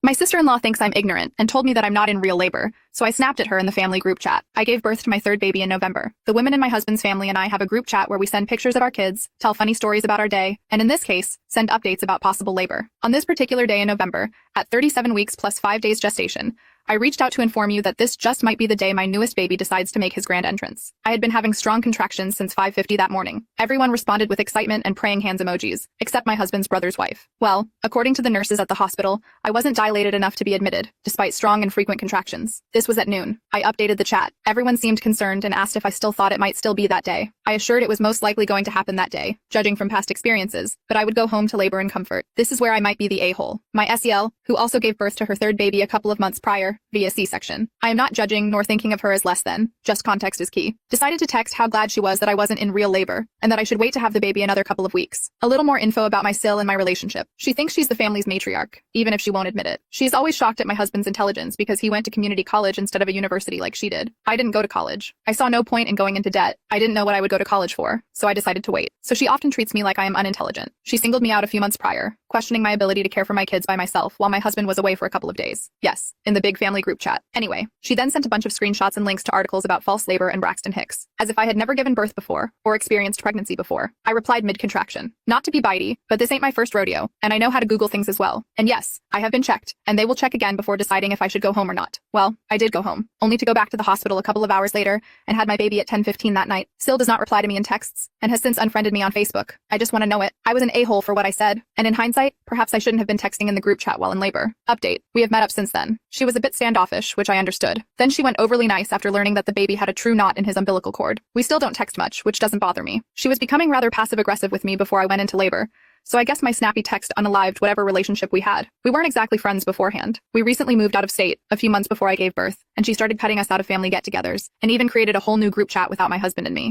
My sister-in-law thinks I'm ignorant and told me that I'm not in real labor, so I snapped at her in the family group chat. I gave birth to my third baby in November. The women in my husband's family and I have a group chat where we send pictures of our kids, tell funny stories about our day, and in this case, send updates about possible labor. On this particular day in November, at 37 weeks plus 5 days gestation, I reached out to inform you that this just might be the day my newest baby decides to make his grand entrance. I had been having strong contractions since 5:50 that morning. Everyone responded with excitement and praying hands emojis, except my husband's brother's wife. Well, according to the nurses at the hospital, I wasn't dilated enough to be admitted, despite strong and frequent contractions. This was at noon. I updated the chat. Everyone seemed concerned and asked if I still thought it might still be that day. I assured it was most likely going to happen that day, judging from past experiences, but I would go home to labor in comfort. This is where I might be the a-hole. My SEL, who also gave birth to her third baby a couple of months prior, via C-section. I am not judging nor thinking of her as less than, just context is key. Decided to text how glad she was that I wasn't in real labor, and that I should wait to have the baby another couple of weeks. A little more info about my SIL and my relationship. She thinks she's the family's matriarch, even if she won't admit it. She's always shocked at my husband's intelligence because he went to community college instead of a university like she did. I didn't go to college. I saw no point in going into debt. I didn't know what I would go to college for, so I decided to wait. So she often treats me like I am unintelligent. She singled me out a few months prior, questioning my ability to care for my kids by myself while my husband was away for a couple of days. Yes, in the big family group chat. Anyway, she then sent a bunch of screenshots and links to articles about false labor and Braxton Hicks, as if I had never given birth before or experienced pregnancy before. I replied mid-contraction. Not to be bitey, but this ain't my first rodeo, and I know how to Google things as well. And yes, I have been checked, and they will check again before deciding if I should go home or not. Well, I did go home, only to go back to the hospital a couple of hours later and had my baby at 10:15 that night. SIL does not reply to me in texts and has since unfriended me on Facebook. I just want to know it. I was an a-hole for what I said, and in hindsight, perhaps I shouldn't have been texting in the group chat while in labor. Update. We have met up since then. She was a bit standoffish, which I understood. Then she went overly nice after learning that the baby had a true knot in his umbilical cord. We still don't text much, which doesn't bother me. She was becoming rather passive-aggressive with me before I went into labor, so I guess my snappy text unalived whatever relationship we had. We weren't exactly friends beforehand. We recently moved out of state, a few months before I gave birth, and she started cutting us out of family get-togethers, and even created a whole new group chat without my husband and me.